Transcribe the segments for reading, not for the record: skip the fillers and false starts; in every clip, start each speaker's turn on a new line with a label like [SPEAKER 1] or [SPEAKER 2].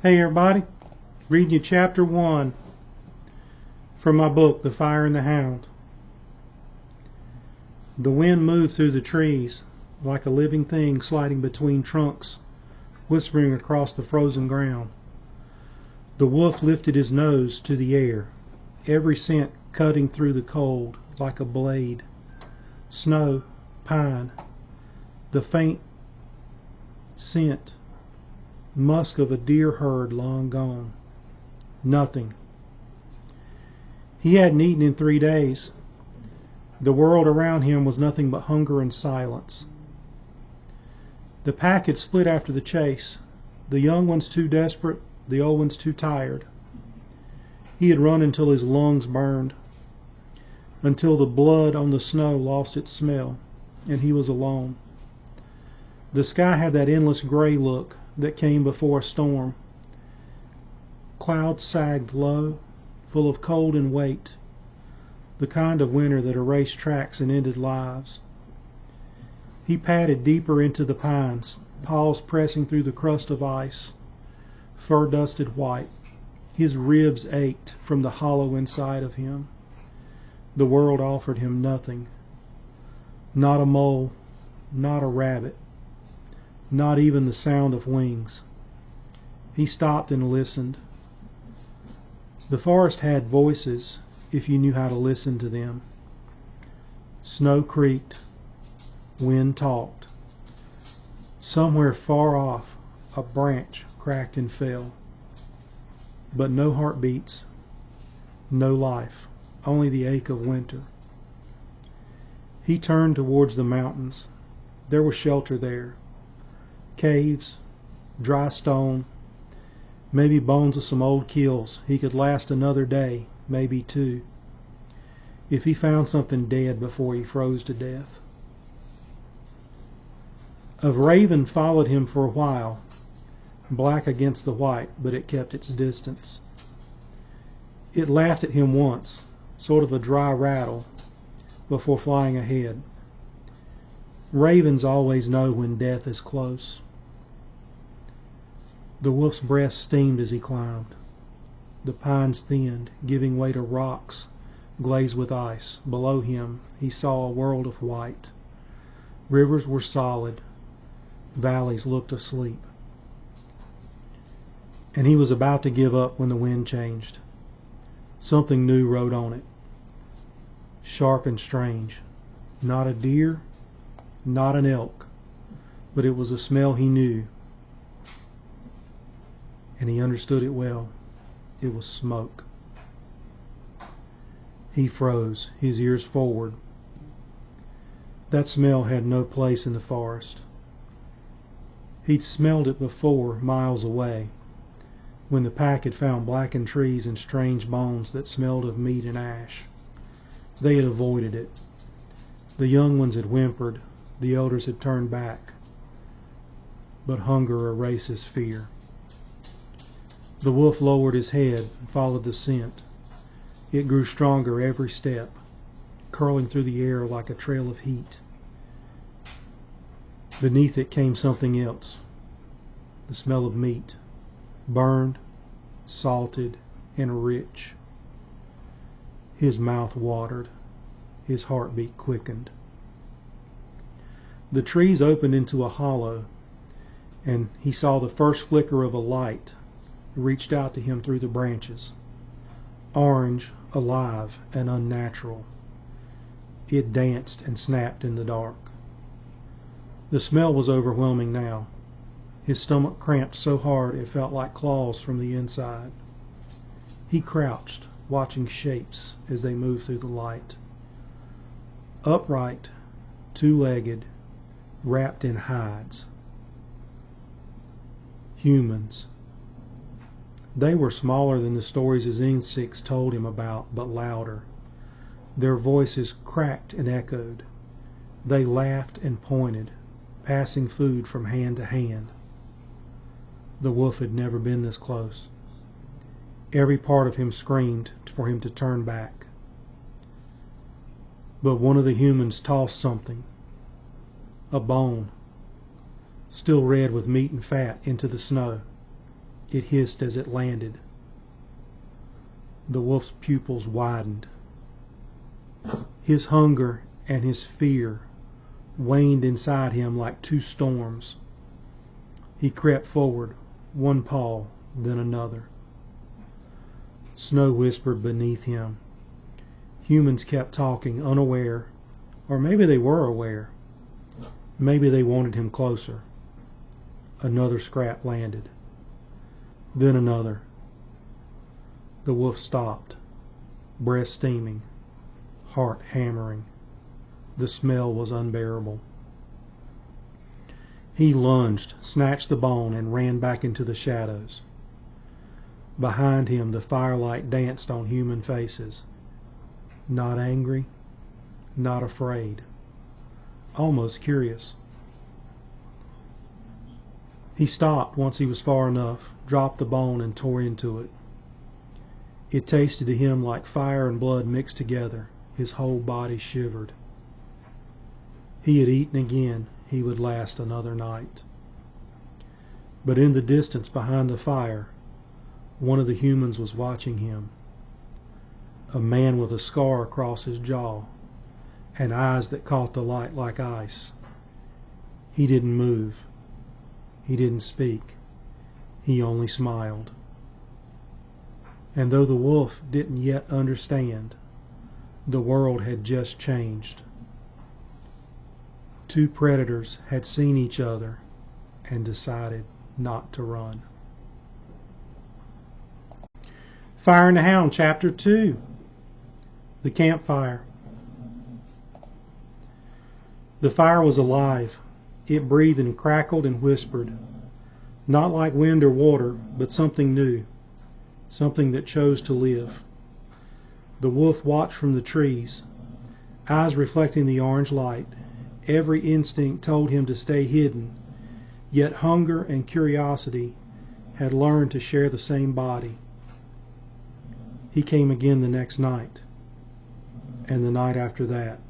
[SPEAKER 1] Hey everybody, reading you chapter 1 from my book, The Fire and the Hound. The wind moved through the trees like a living thing sliding between trunks, whispering across the frozen ground. The wolf lifted his nose to the air, every scent cutting through the cold like a blade. Snow, pine, the faint scent, musk of a deer herd long gone. Nothing. He hadn't eaten in 3 days. The world around him was nothing but hunger and silence. The pack had split after the chase, the young ones too desperate, the old ones too tired. He had run until his lungs burned, until the blood on the snow lost its smell, and he was alone. The sky had that endless gray look that came before a storm. Clouds sagged low, full of cold and weight, the kind of winter that erased tracks and ended lives. He padded deeper into the pines, paws pressing through the crust of ice, fur dusted white. His ribs ached from the hollow inside of him. The world offered him nothing. Not a mole, not a rabbit, not even the sound of wings. He stopped and listened. The forest had voices if you knew how to listen to them. Snow creaked, wind talked. Somewhere far off, a branch cracked and fell. But no heartbeats, no life, only the ache of winter. He turned towards the mountains. There was shelter there. Caves, dry stone, maybe bones of some old kills. He could last another day, maybe 2, if he found something dead before he froze to death. A raven followed him for a while, black against the white, but it kept its distance. It laughed at him once, sort of a dry rattle, before flying ahead. Ravens always know when death is close. The wolf's breast steamed as he climbed. The pines thinned, giving way to rocks glazed with ice. Below him he saw a world of white. Rivers were solid. Valleys looked asleep. And he was about to give up when the wind changed. Something new rode on it. Sharp and strange. Not a deer, not an elk, but it was a smell he knew, and he understood it well. It was smoke. He froze, his ears forward. That smell had no place in the forest. He'd smelled it before, miles away, when the pack had found blackened trees and strange bones that smelled of meat and ash. They had avoided it. The young ones had whimpered, the elders had turned back. But hunger erases fear. The wolf lowered his head and followed the scent. It grew stronger every step, curling through the air like a trail of heat. Beneath it came something else, the smell of meat, burned, salted, and rich. His mouth watered. His heartbeat quickened. The trees opened into a hollow, and he saw the first flicker of a light reached out to him through the branches. Orange, alive, and unnatural. It danced and snapped in the dark. The smell was overwhelming now. His stomach cramped so hard it felt like claws from the inside. He crouched, watching shapes as they moved through the light. Upright, 2-legged, wrapped in hides. Humans. They were smaller than the stories his instincts told him about, but louder. Their voices cracked and echoed. They laughed and pointed, passing food from hand to hand. The wolf had never been this close. Every part of him screamed for him to turn back. But one of the humans tossed something, a bone, still red with meat and fat, into the snow. it hissed as it landed. The wolf's pupils widened. His hunger and his fear waned inside him like two storms. He crept forward, one paw, then another. Snow whispered beneath him. Humans kept talking, unaware, or maybe they were aware. Maybe they wanted him closer. Another scrap landed. Then another. The wolf stopped, breast steaming, heart hammering. The smell was unbearable. He lunged, snatched the bone, and ran back into the shadows. Behind him, the firelight danced on human faces. Not angry, not afraid, almost curious. He stopped once he was far enough, dropped the bone, and tore into it. It tasted to him like fire and blood mixed together. His whole body shivered. He had eaten again. He would last another night. But in the distance behind the fire, one of the humans was watching him. A man with a scar across his jaw and eyes that caught the light like ice. He didn't move. He didn't speak. He only smiled. And though the wolf didn't yet understand, the world had just changed. Two predators had seen each other and decided not to run. Fire and the Hound, Chapter 2. The Campfire. The fire was alive. It breathed and crackled and whispered. Not like wind or water, but something new. Something that chose to live. The wolf watched from the trees, eyes reflecting the orange light. Every instinct told him to stay hidden, yet hunger and curiosity had learned to share the same body. He came again the next night, and the night after that.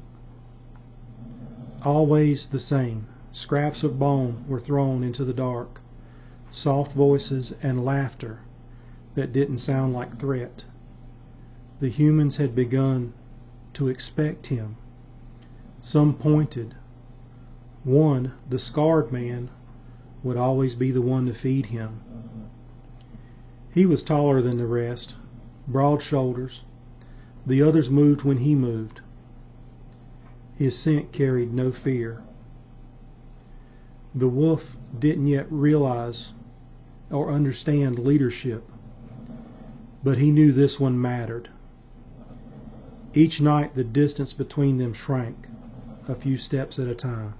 [SPEAKER 1] Always the same. Scraps of bone were thrown into the dark, soft voices and laughter that didn't sound like threat. The humans had begun to expect him. Some pointed. One, the scarred man, would always be the one to feed him. He was taller than the rest, broad shoulders. The others moved when he moved. His scent carried no fear. The wolf didn't yet realize or understand leadership, but he knew this one mattered. Each night the distance between them shrank, a few steps at a time.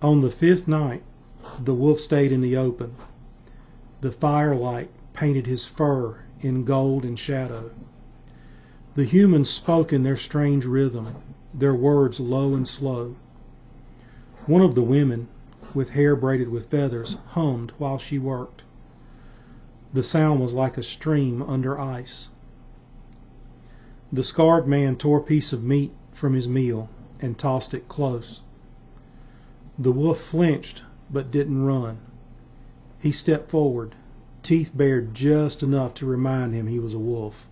[SPEAKER 1] On the fifth night, the wolf stayed in the open. The firelight painted his fur in gold and shadow. The humans spoke in their strange rhythm, their words low and slow. One of the women, with hair braided with feathers, hummed while she worked. The sound was like a stream under ice. The scarred man tore a piece of meat from his meal and tossed it close. The wolf flinched but didn't run. He stepped forward, teeth bared just enough to remind him he was a wolf.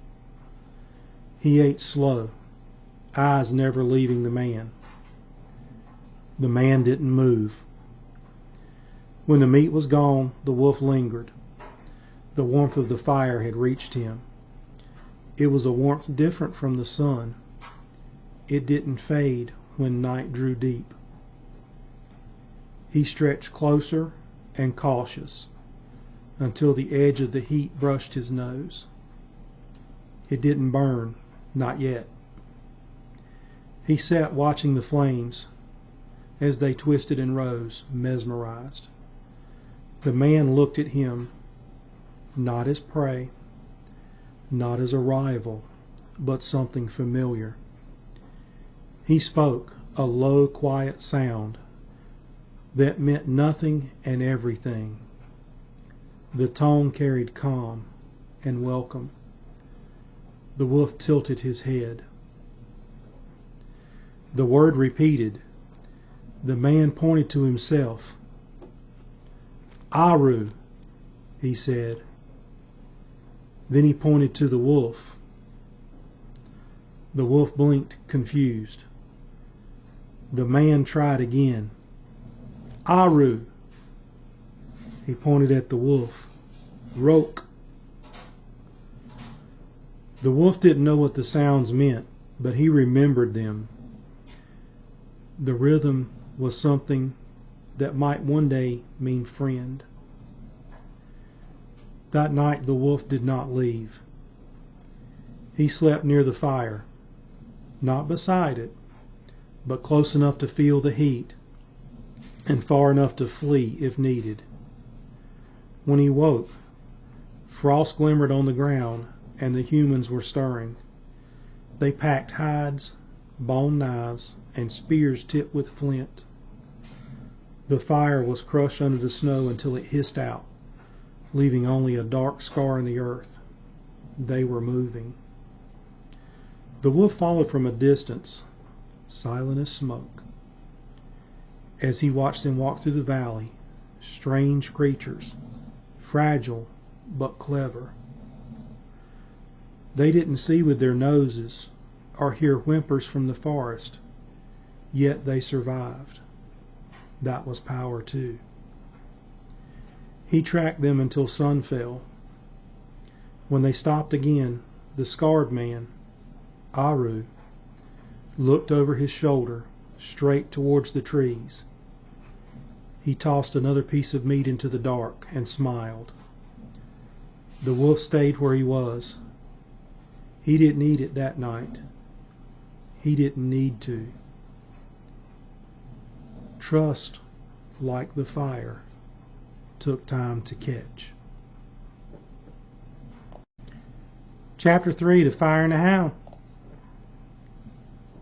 [SPEAKER 1] He ate slow, eyes never leaving the man. The man didn't move. When the meat was gone, the wolf lingered. The warmth of the fire had reached him. It was a warmth different from the sun. It didn't fade when night drew deep. He stretched closer and cautious until the edge of the heat brushed his nose. It didn't burn, not yet. He sat watching the flames as they twisted and rose, mesmerized. The man looked at him, not as prey, not as a rival, but something familiar. He spoke, a low, quiet sound that meant nothing and everything. The tone carried calm and welcome. The wolf tilted his head. The word repeated. The man pointed to himself. Aru, he said. Then he pointed to the wolf. The wolf blinked, confused. The man tried again. Aru. He pointed at the wolf. Roke. The wolf didn't know what the sounds meant, but he remembered them. The rhythm was something that might one day mean friend. That night the wolf did not leave. He slept near the fire, not beside it, but close enough to feel the heat and far enough to flee if needed. When he woke, frost glimmered on the ground and the humans were stirring. They packed hides, bone knives, and spears tipped with flint. The fire was crushed under the snow until it hissed out, leaving only a dark scar in the earth. They were moving. The wolf followed from a distance, silent as smoke. As he watched them walk through the valley, strange creatures, fragile but clever. They didn't see with their noses or hear whimpers from the forest, yet they survived. That was power too. He tracked them until sun fell. When they stopped again, the scarred man, Aru, looked over his shoulder straight towards the trees. He tossed another piece of meat into the dark and smiled. The wolf stayed where he was. He didn't eat it that night. He didn't need to. Trust, like the fire, took time to catch. Chapter 3, The Fire and the Hound.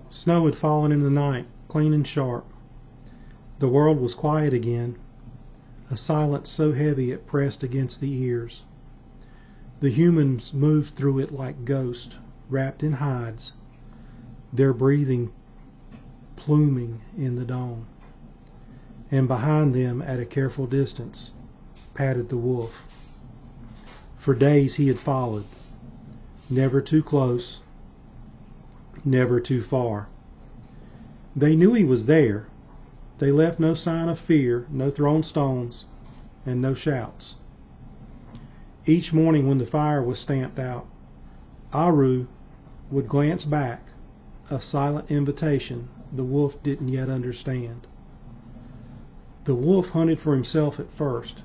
[SPEAKER 1] Snow had fallen in the night, clean and sharp. The world was quiet again, a silence so heavy it pressed against the ears. The humans moved through it like ghosts, wrapped in hides, their breathing pluming in the dawn. And behind them, at a careful distance, padded the wolf. For days he had followed, never too close, never too far. They knew he was there. They left no sign of fear, no thrown stones, and no shouts. Each morning when the fire was stamped out, Aru would glance back, a silent invitation the wolf didn't yet understand. The wolf hunted for himself at first,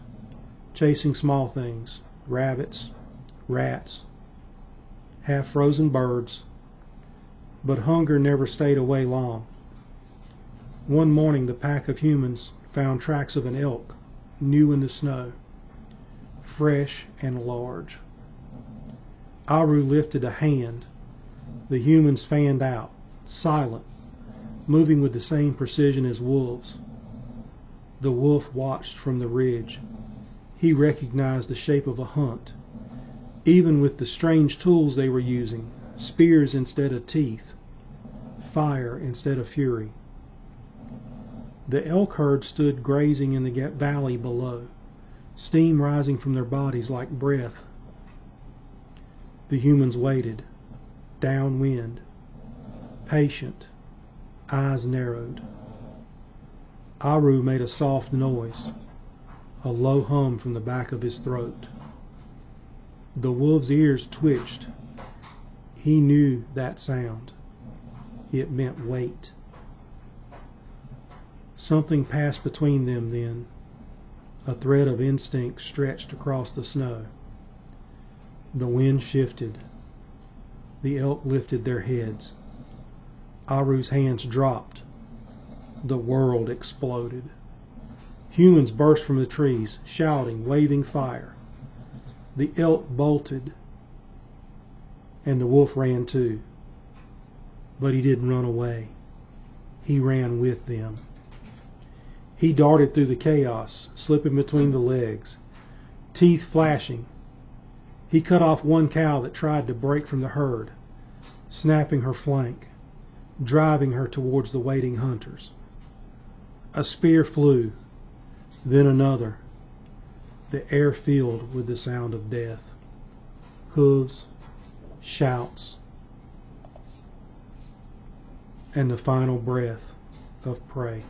[SPEAKER 1] chasing small things, rabbits, rats, half-frozen birds, but hunger never stayed away long. One morning the pack of humans found tracks of an elk, new in the snow, fresh and large. Aru lifted a hand. The humans fanned out, silent, moving with the same precision as wolves. The wolf watched from the ridge. He recognized the shape of a hunt, even with the strange tools they were using, spears instead of teeth, fire instead of fury. The elk herd stood grazing in the valley below, steam rising from their bodies like breath. The humans waited, downwind, patient, eyes narrowed. Aru made a soft noise, a low hum from the back of his throat. The wolf's ears twitched. He knew that sound. It meant wait. Something passed between them then. A thread of instinct stretched across the snow. The wind shifted. The elk lifted their heads. Aru's hands dropped. The world exploded. Humans burst from the trees, shouting, waving fire. The elk bolted, and the wolf ran too. But he didn't run away. He ran with them. He darted through the chaos, slipping between the legs, teeth flashing. He cut off one cow that tried to break from the herd, snapping her flank, driving her towards the waiting hunters. A spear flew, then another. the air filled with the sound of death. Hooves, shouts, and the final breath of prey.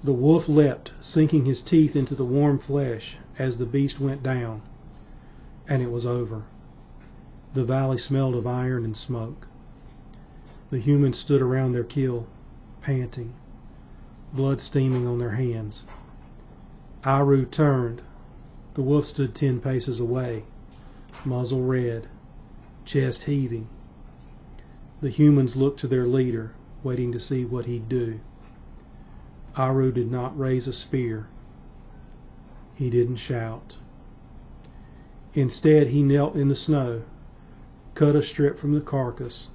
[SPEAKER 1] The wolf leapt, sinking his teeth into the warm flesh as the beast went down, and it was over. The valley smelled of iron and smoke. The humans stood around their kill, panting, blood steaming on their hands. Aru turned. The wolf stood 10 paces away, muzzle red, chest heaving. The humans looked to their leader, waiting to see what he'd do. Aru did not raise a spear. He didn't shout. Instead, he knelt in the snow, cut a strip from the carcass,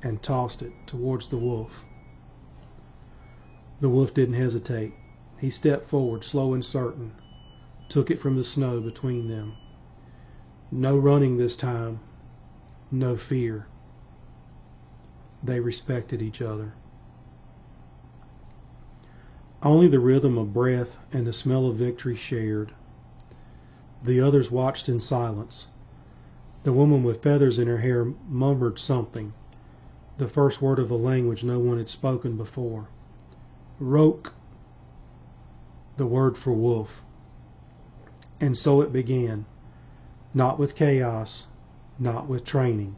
[SPEAKER 1] and tossed it towards the wolf. The wolf didn't hesitate. He stepped forward, slow and certain, took it from the snow between them. No running this time, no fear. They respected each other. Only the rhythm of breath and the smell of victory shared. The others watched in silence. The woman with feathers in her hair murmured something, the first word of a language no one had spoken before. Roke, the word for wolf. And so it began, not with chaos, not with training,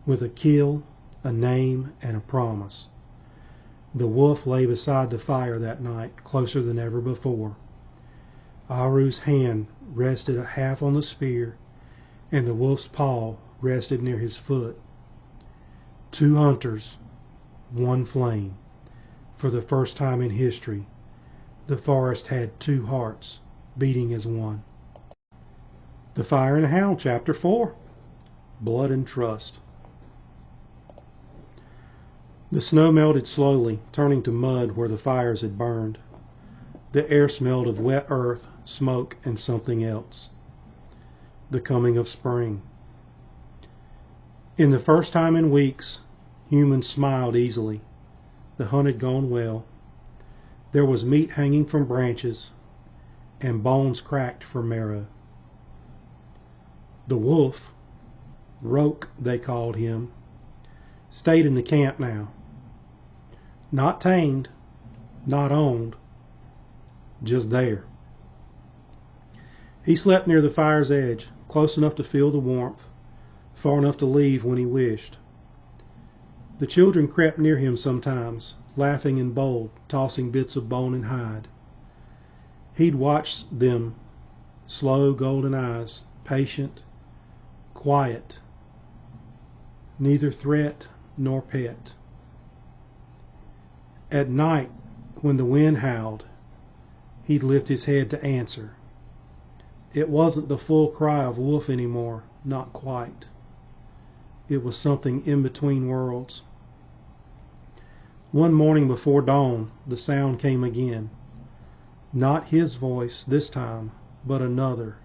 [SPEAKER 1] with a kill, a name, and a promise. The wolf lay beside the fire that night, closer than ever before. Aru's hand rested a half on the spear, and the wolf's paw rested near his foot. 2 hunters, 1 flame. For the first time in history, the forest had 2 hearts beating as one. The Fire and the Hound, Chapter 4, Blood and Trust. The snow melted slowly, turning to mud where the fires had burned. The air smelled of wet earth, smoke, and something else. The coming of spring. In the first time in weeks, humans smiled easily. The hunt had gone well. There was meat hanging from branches, and bones cracked for marrow. The wolf, Roke they called him, stayed in the camp now. Not tamed, not owned, just there. He slept near the fire's edge, close enough to feel the warmth, far enough to leave when he wished. The children crept near him sometimes, laughing and bold, tossing bits of bone and hide. He'd watch them, slow golden eyes, patient, quiet, neither threat nor pet. At night, when the wind howled, he'd lift his head to answer. It wasn't the full cry of wolf anymore, not quite. It was something in between worlds. One morning before dawn, the sound came again. Not his voice this time, but another.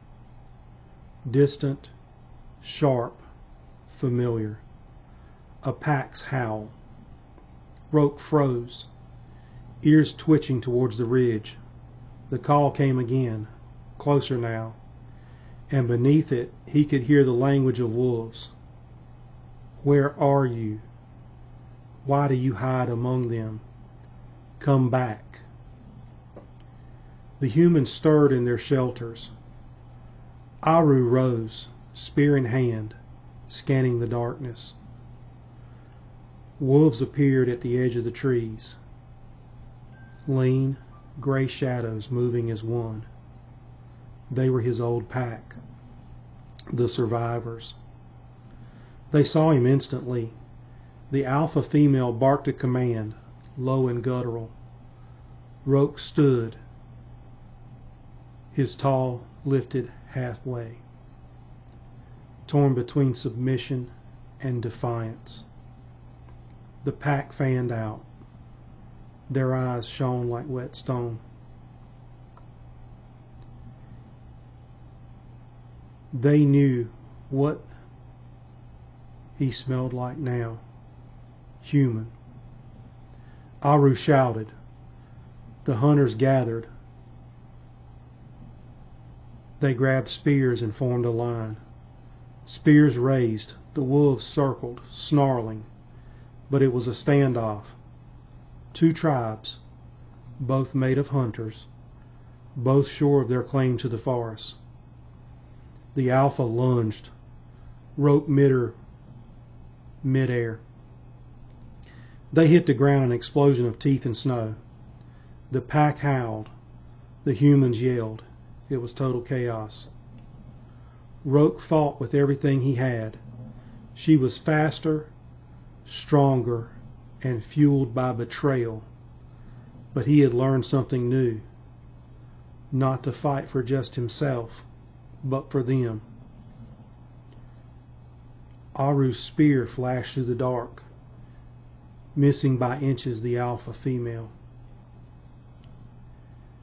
[SPEAKER 1] Distant, sharp, familiar. A pack's howl. Roke froze, ears twitching towards the ridge. The call came again, closer now, and beneath it he could hear the language of wolves. Where are you? Why do you hide among them? Come back. The humans stirred in their shelters. Aru rose, spear in hand, scanning the darkness. Wolves appeared at the edge of the trees. Lean, gray shadows moving as one. They were his old pack, the survivors. They saw him instantly. The alpha female barked a command, low and guttural. Roke stood, his tail lifted halfway, torn between submission and defiance. The pack fanned out. Their eyes shone like wet stone. They knew what he smelled like now. Human. Aru shouted. The hunters gathered. They grabbed spears and formed a line. Spears raised, the wolves circled, snarling, but it was a standoff. Two tribes, both made of hunters, both sure of their claim to the forest. The alpha lunged, rope midair. They hit the ground in an explosion of teeth and snow. The pack howled. The humans yelled. It was total chaos. Roke fought with everything he had. She was faster, stronger, and fueled by betrayal. But he had learned something new. Not to fight for just himself, but for them. Aru's spear flashed through the dark, missing by inches the alpha female.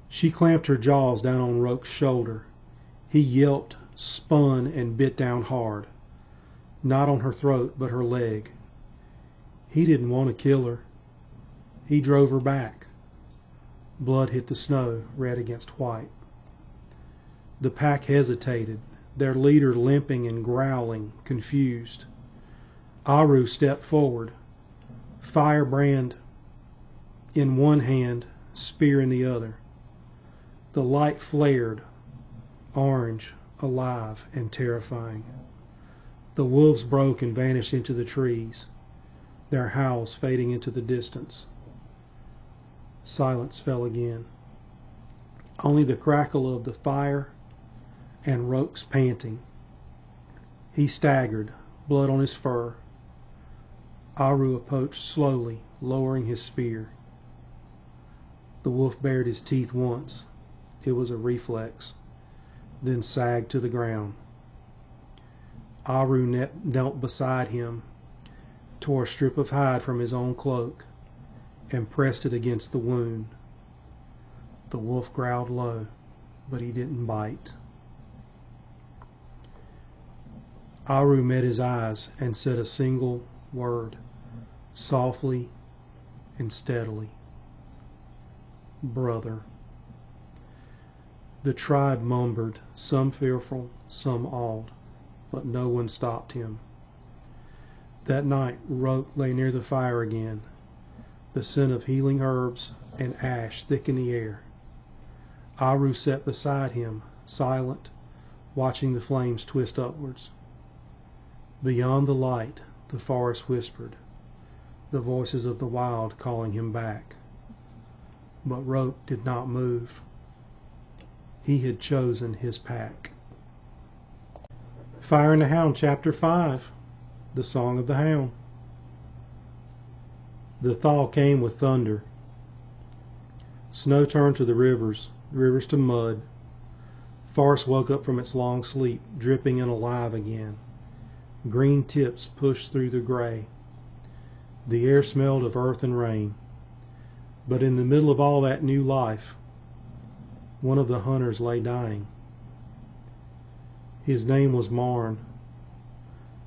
[SPEAKER 1] She clamped her jaws down on Roke's shoulder. He yelped, spun, and bit down hard, not on her throat, but her leg. He didn't want to kill her. He drove her back. Blood hit the snow, red against white. The pack hesitated, their leader limping and growling, confused. Aru stepped forward, firebrand in one hand, spear in the other. The light flared, orange, alive, and terrifying. The wolves broke and vanished into the trees, their howls fading into the distance. Silence fell again. Only the crackle of the fire and Roke's panting. He staggered, blood on his fur. Aru approached slowly, lowering his spear. The wolf bared his teeth once. It was a reflex, then sagged to the ground. Aru knelt beside him, tore a strip of hide from his own cloak, and pressed it against the wound. The wolf growled low, but he didn't bite. Aru met his eyes and said a single word, softly and steadily. Brother. The tribe murmured, some fearful, some awed, but no one stopped him. That night, Roke lay near the fire again, the scent of healing herbs and ash thick in the air. Aru sat beside him, silent, watching the flames twist upwards. Beyond the light, the forest whispered, the voices of the wild calling him back. But Roke did not move. He had chosen his pack. Fire and the Hound, Chapter 5, The Song of the Hound. The thaw came with thunder. Snow turned to the rivers to mud. Forest woke up from its long sleep, dripping and alive again. Green tips pushed through the gray. The air smelled of earth and rain. But in the middle of all that new life, one of the hunters lay dying. His name was Marn.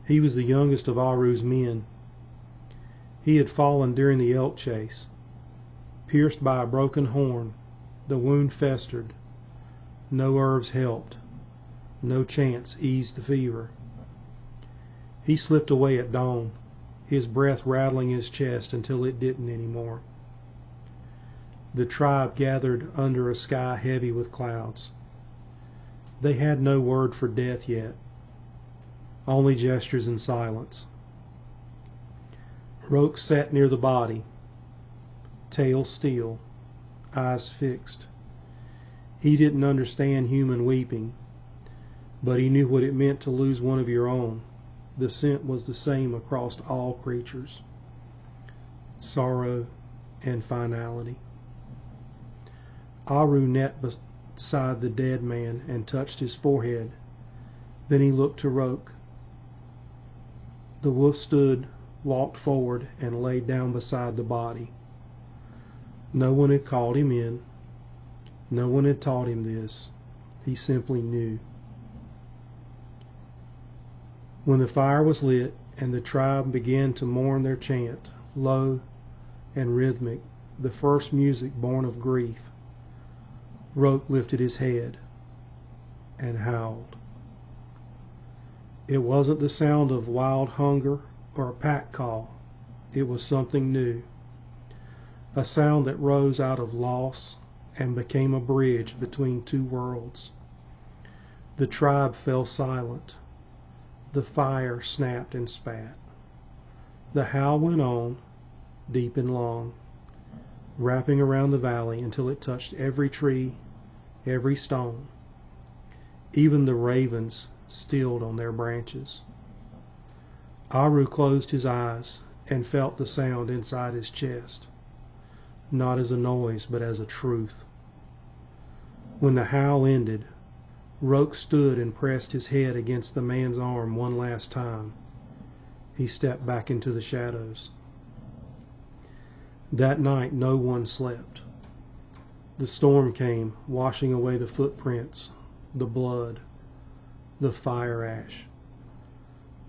[SPEAKER 1] He was the youngest of Aru's men. He had fallen during the elk chase. Pierced by a broken horn, the wound festered. No herbs helped. No chance eased the fever. He slipped away at dawn, his breath rattling his chest until it didn't anymore. The tribe gathered under a sky heavy with clouds. They had no word for death yet, only gestures and silence. Roke sat near the body, tail still, eyes fixed. He didn't understand human weeping, but he knew what it meant to lose one of your own. The scent was the same across all creatures. Sorrow and finality. Aru knelt beside the dead man and touched his forehead. Then he looked to Roke. The wolf stood, walked forward, and laid down beside the body. No one had called him in. No one had taught him this. He simply knew. When the fire was lit and the tribe began to mourn their chant, low and rhythmic, the first music born of grief, Roke lifted his head. and howled. It wasn't the sound of wild hunger or a pack call. It was something new, a sound that rose out of loss and became a bridge between two worlds. The tribe fell silent. The fire snapped and spat. The howl went on, deep and long, wrapping around the valley until it touched every tree, every stone. Even the ravens stilled on their branches. Aru closed his eyes and felt the sound inside his chest, not as a noise but as a truth. When the howl ended, Roke stood and pressed his head against the man's arm one last time. He stepped back into the shadows. That night no one slept. The storm came, washing away the footprints, the blood, the fire ash.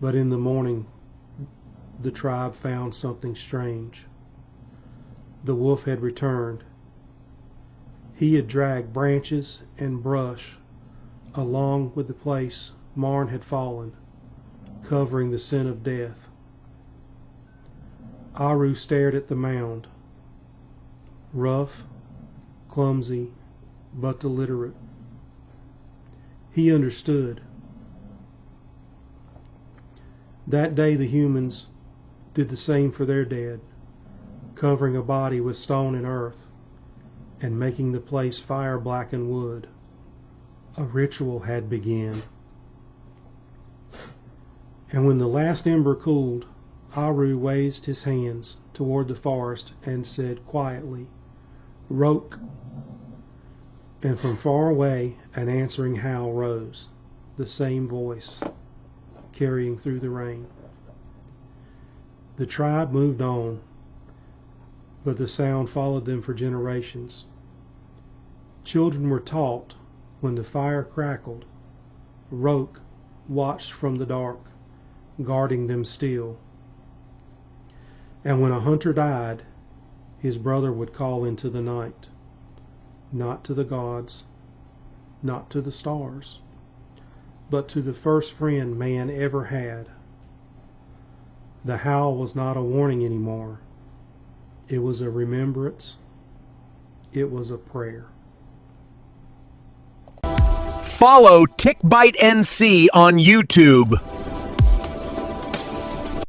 [SPEAKER 1] But in the morning, the tribe found something strange. The wolf had returned. He had dragged branches and brush along with the place Marn had fallen, covering the scent of death. Aru stared at the mound, rough, clumsy, but deliberate. He understood. That day the humans did the same for their dead, covering a body with stone and earth, and making the place fire-blackened wood. A ritual had begun. And when the last ember cooled, Aru raised his hands toward the forest and said quietly, "Roke." And from far away an answering howl rose, the same voice, carrying through the rain. The tribe moved on, but the sound followed them for generations. Children were taught when the fire crackled. Roke watched from the dark, guarding them still. And when a hunter died, his brother would call into the night, not to the gods, not to the stars, but to the first friend man ever had. The howl was not a warning anymore. It was a remembrance. It was a prayer.
[SPEAKER 2] Follow TickBite NC on YouTube.